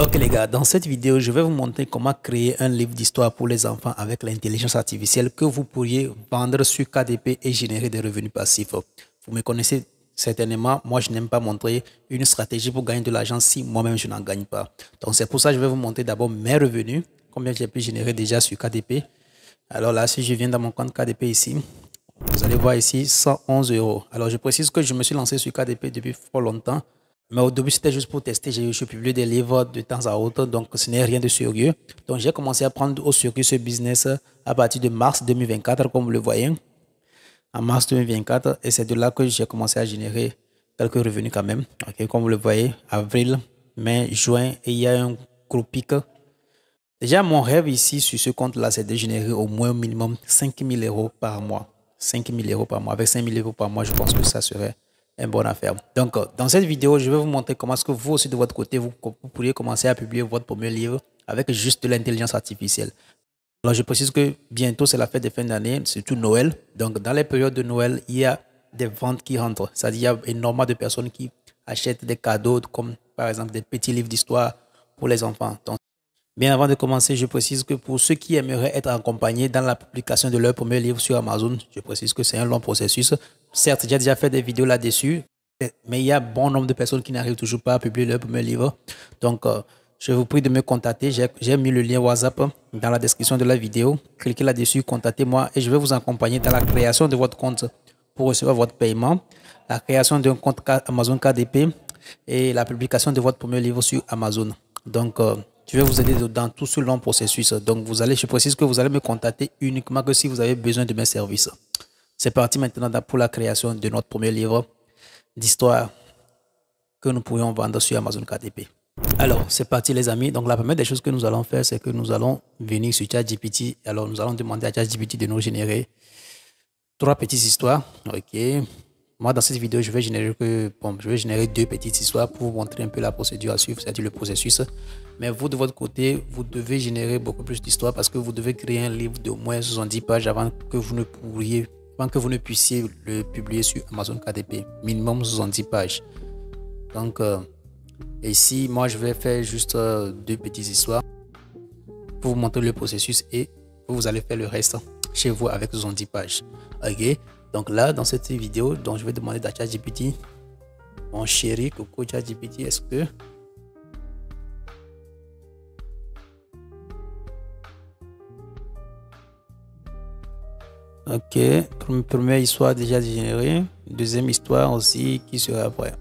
Ok les gars, dans cette vidéo, je vais vous montrer comment créer un livre d'histoire pour les enfants avec l'intelligence artificielle que vous pourriez vendre sur KDP et générer des revenus passifs. Vous me connaissez certainement, moi je n'aime pas montrer une stratégie pour gagner de l'argent si moi-même je n'en gagne pas. Donc c'est pour ça que je vais vous montrer d'abord mes revenus, combien j'ai pu générer déjà sur KDP. Alors là, si je viens dans mon compte KDP ici, vous allez voir ici 111 €. Alors je précise que je me suis lancé sur KDP depuis fort longtemps. Mais au début, c'était juste pour tester. Je publie des livres de temps à autre, donc ce n'est rien de sérieux. Donc, j'ai commencé à prendre au sérieux ce business à partir de mars 2024, comme vous le voyez. En mars 2024, et c'est de là que j'ai commencé à générer quelques revenus quand même. Okay, comme vous le voyez, avril, mai, juin, et il y a un gros pic. Déjà, mon rêve ici sur ce compte-là, c'est de générer au moins au minimum 5 000 € par mois. 5 000 € par mois. Avec 5 000 € par mois, je pense que ça serait une bonne affaire. Donc, dans cette vidéo, je vais vous montrer comment est-ce que vous aussi de votre côté, vous pourriez commencer à publier votre premier livre avec juste de l'intelligence artificielle. Alors, je précise que bientôt, c'est la fête de fin d'année, surtout Noël. Donc, dans les périodes de Noël, il y a des ventes qui rentrent. C'est-à-dire, il y a énormément de personnes qui achètent des cadeaux, comme par exemple des petits livres d'histoire pour les enfants. Donc, bien avant de commencer, je précise que pour ceux qui aimeraient être accompagnés dans la publication de leur premier livre sur Amazon, je précise que c'est un long processus. Certes, j'ai déjà fait des vidéos là-dessus, mais il y a bon nombre de personnes qui n'arrivent toujours pas à publier leur premier livre. Donc, je vous prie de me contacter. J'ai mis le lien WhatsApp dans la description de la vidéo. Cliquez là-dessus, contactez-moi et je vais vous accompagner dans la création de votre compte pour recevoir votre paiement, la création d'un compte Amazon KDP et la publication de votre premier livre sur Amazon. Donc, je vais vous aider dans tout ce long processus. Donc, je précise que vous allez me contacter uniquement que si vous avez besoin de mes services. C'est parti maintenant pour la création de notre premier livre d'histoire que nous pourrions vendre sur Amazon KDP. Alors, c'est parti les amis. Donc, la première des choses que nous allons faire, c'est que nous allons venir sur ChatGPT. Alors, nous allons demander à ChatGPT de nous générer 3 petites histoires. Ok. Moi, dans cette vidéo, je vais générer 2 petites histoires pour vous montrer un peu la procédure à suivre, c'est-à-dire le processus. Mais vous, de votre côté, vous devez générer beaucoup plus d'histoires parce que vous devez créer un livre d'au moins 70 pages avant que vous ne puissiez le publier sur Amazon KDP. Minimum 70 pages. Donc, ici, moi, je vais faire juste 2 petites histoires pour vous montrer le processus et vous allez faire le reste chez vous avec 70 pages. Ok. Donc là, dans cette vidéo, je vais demander à ChatGPT, mon chéri, coucou ChatGPT, est-ce que ok, première histoire déjà générée, deuxième histoire aussi qui sera après.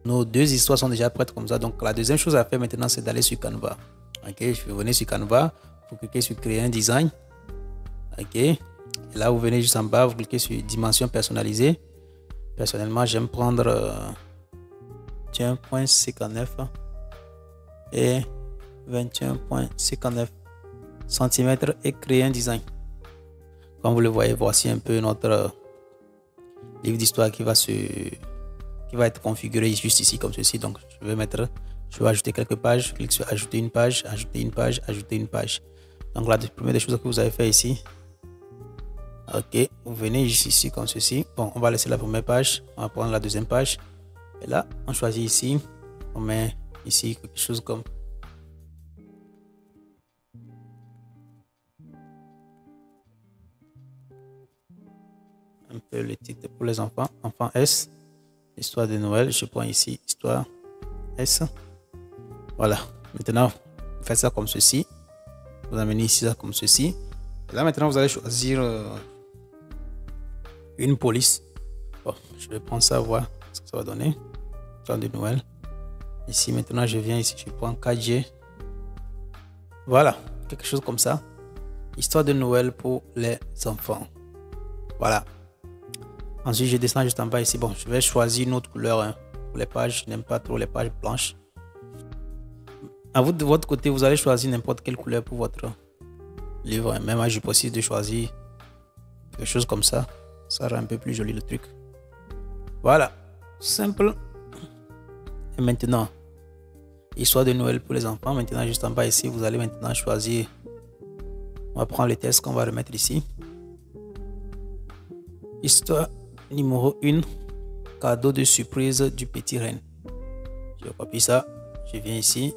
Nos 2 histoires sont déjà prêtes comme ça. Donc la deuxième chose à faire maintenant, c'est d'aller sur Canva. Ok, je vais venir sur Canva, vous cliquez sur créer un design. Ok, et là vous venez juste en bas, vous cliquez sur dimension personnalisée. Personnellement, j'aime prendre 21,59 et 21,59 cm et créer un design. Comme vous le voyez, voici un peu notre livre d'histoire qui va être configuré juste ici comme ceci. Donc je vais ajouter quelques pages, je clique sur ajouter une page, ajouter une page, ajouter une page. Donc la première des choses que vous avez fait ici, ok, vous venez juste ici comme ceci. Bon, on va laisser la première page, on va prendre la deuxième page et là on choisit ici, on met ici quelque chose comme un peu le titre pour les enfants, enfant S, histoire de Noël. Je prends ici histoire S. Voilà, maintenant vous faites ça comme ceci, vous amenez ici ça comme ceci. Et là maintenant vous allez choisir une police. Bon, je vais prendre ça, voir ce que ça va donner. Temps de Noël. Ici maintenant je viens ici, je prends 4G. Voilà, quelque chose comme ça. Histoire de Noël pour les enfants. Voilà. Ensuite je descends juste en bas ici. Bon, je vais choisir une autre couleur hein, pour les pages. Je n'aime pas trop les pages blanches. À vous de votre côté, vous allez choisir n'importe quelle couleur pour votre livre. Même moi je précise de choisir quelque chose comme ça. Ça rend un peu plus joli le truc. Voilà, simple. Et maintenant, histoire de Noël pour les enfants. Maintenant, juste en bas ici, vous allez maintenant choisir. On va prendre le texte qu'on va remettre ici. Histoire numéro 1, cadeau de surprise du petit reine. Je copie ça, je viens ici,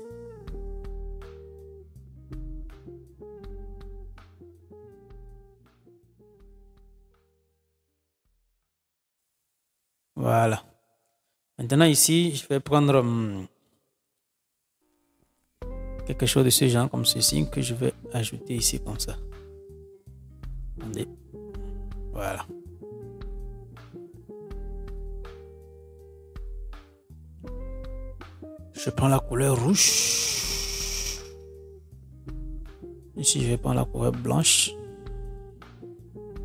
Maintenant ici, je vais prendre quelque chose de ce genre comme ceci que je vais ajouter ici comme ça. Attendez. Voilà. Je prends la couleur rouge. Ici, je vais prendre la couleur blanche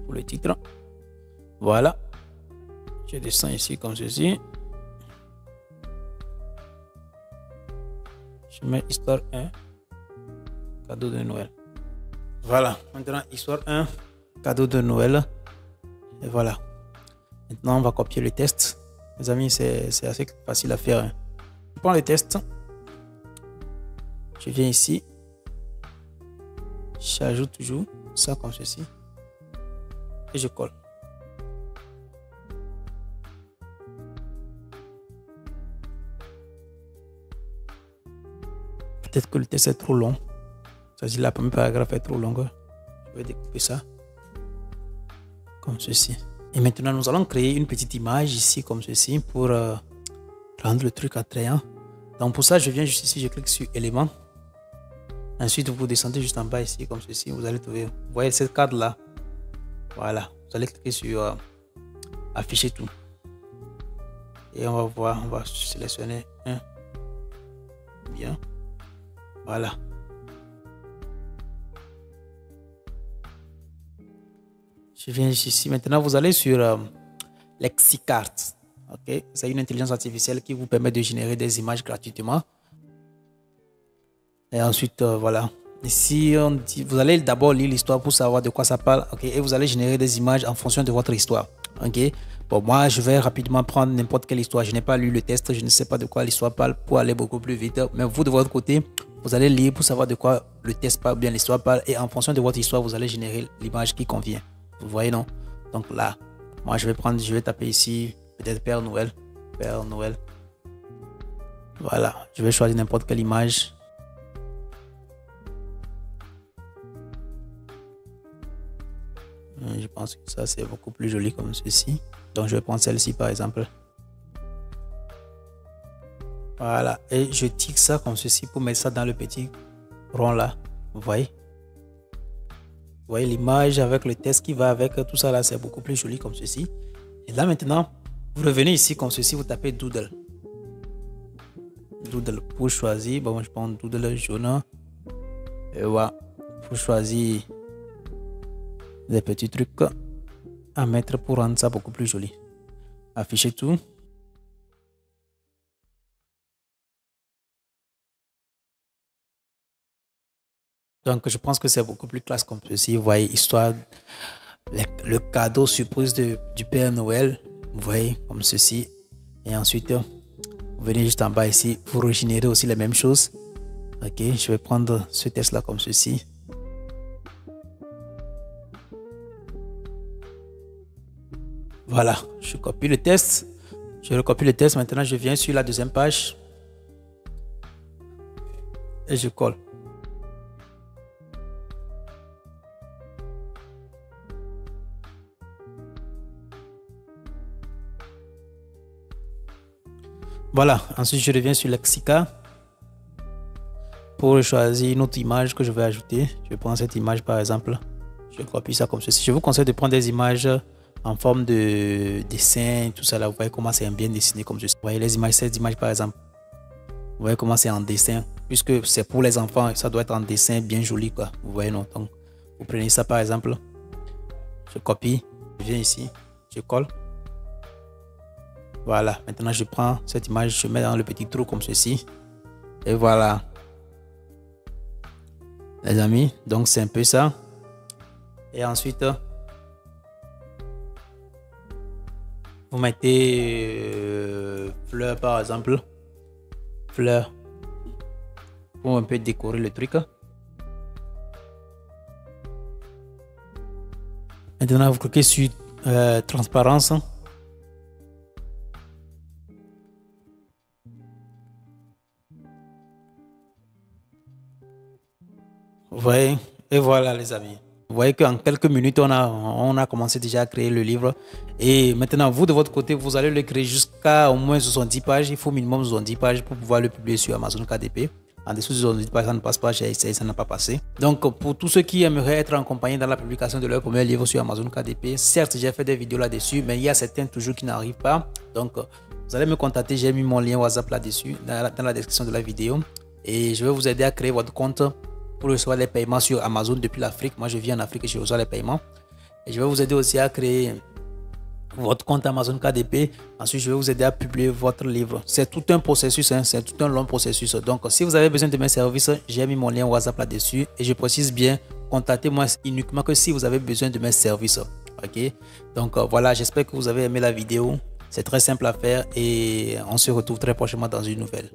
pour le titre. Voilà. Je descends ici comme ceci. Je mets histoire 1, cadeau de Noël. Voilà. Maintenant, histoire 1, cadeau de Noël. Et voilà. Maintenant, on va copier le test. Mes amis, c'est assez facile à faire. Je prends le test. Je viens ici. J'ajoute toujours ça comme ceci. Et je colle. Peut-être que le test est trop long. C'est-à-dire la première paragraphe est trop longue. Je vais découper ça. Comme ceci. Et maintenant, nous allons créer une petite image ici comme ceci pour rendre le truc attrayant. Donc pour ça, je viens juste ici, je clique sur éléments. Ensuite, vous descendez juste en bas ici comme ceci. Vous allez trouver, vous voyez cette carte là. Voilà. Vous allez cliquer sur afficher tout. Et on va voir, on va sélectionner un. Bien. Voilà. Je viens ici. Maintenant, vous allez sur Lexicart. Ok, c'est une intelligence artificielle qui vous permet de générer des images gratuitement. Et ensuite, voilà. Ici, on dit, vous allez d'abord lire l'histoire pour savoir de quoi ça parle. Ok, et vous allez générer des images en fonction de votre histoire. Ok, bon, moi, je vais rapidement prendre n'importe quelle histoire. Je n'ai pas lu le test, je ne sais pas de quoi l'histoire parle pour aller beaucoup plus vite. Mais vous, de votre côté, vous allez lire pour savoir de quoi le test parle, bien l'histoire parle. Et en fonction de votre histoire, vous allez générer l'image qui convient. Vous voyez, non? Donc là, moi, je vais taper ici, peut-être Père Noël. Père Noël. Voilà, je vais choisir n'importe quelle image. Je pense que ça, c'est beaucoup plus joli comme ceci. Donc, je vais prendre celle-ci, par exemple. Voilà, et je tique ça comme ceci pour mettre ça dans le petit rond là. Vous voyez? Vous voyez l'image avec le texte qui va avec, tout ça là, c'est beaucoup plus joli comme ceci. Et là maintenant, vous revenez ici comme ceci, vous tapez Doodle. Doodle pour choisir, bon, je prends Doodle jaune. Et voilà, pour choisir des petits trucs à mettre pour rendre ça beaucoup plus joli. Afficher tout. Donc, je pense que c'est beaucoup plus classe comme ceci. Vous voyez, histoire, le cadeau surprise du Père Noël. Vous voyez, comme ceci. Et ensuite, vous venez juste en bas ici pour régénérer aussi les mêmes choses. Ok, je vais prendre ce test-là comme ceci. Voilà, je copie le test. Je recopie le test. Maintenant, je viens sur la deuxième page. Et je colle. Voilà, ensuite je reviens sur Lexica pour choisir une autre image que je vais ajouter. Je prends cette image par exemple, je copie ça comme ceci. Je vous conseille de prendre des images en forme de dessin, tout ça là. Vous voyez comment c'est bien dessiné comme ceci. Vous voyez les images, cette image par exemple. Vous voyez comment c'est en dessin, puisque c'est pour les enfants, ça doit être en dessin bien joli quoi. Vous voyez non, donc vous prenez ça par exemple, je copie, je viens ici, je colle. Voilà, maintenant je prends cette image, je mets dans le petit trou comme ceci. Et voilà. Les amis, donc c'est un peu ça. Et ensuite, vous mettez fleurs par exemple. Fleurs. Pour un peu décorer le truc. Maintenant, vous cliquez sur transparence. Vous voyez, et voilà les amis. Vous voyez qu'en quelques minutes, on a commencé déjà à créer le livre. Et maintenant, vous, de votre côté, vous allez le créer jusqu'à au moins 70 pages. Il faut minimum 70 pages pour pouvoir le publier sur Amazon KDP. En dessous de 70 pages, ça ne passe pas. J'ai essayé, ça n'a pas passé. Donc, pour tous ceux qui aimeraient être accompagnés dans la publication de leur premier livre sur Amazon KDP, certes, j'ai fait des vidéos là-dessus, mais il y a certains toujours qui n'arrivent pas. Donc, vous allez me contacter. J'ai mis mon lien WhatsApp là-dessus, dans la description de la vidéo. Et je vais vous aider à créer votre compte pour recevoir les paiements sur Amazon depuis l'Afrique. Moi, je vis en Afrique et je reçois les paiements. Et je vais vous aider aussi à créer votre compte Amazon KDP. Ensuite, je vais vous aider à publier votre livre. C'est tout un processus, hein, c'est tout un long processus. Donc, si vous avez besoin de mes services, j'ai mis mon lien WhatsApp là-dessus. Et je précise bien, contactez-moi uniquement que si vous avez besoin de mes services. Ok? Donc, voilà, j'espère que vous avez aimé la vidéo. C'est très simple à faire et on se retrouve très prochainement dans une nouvelle.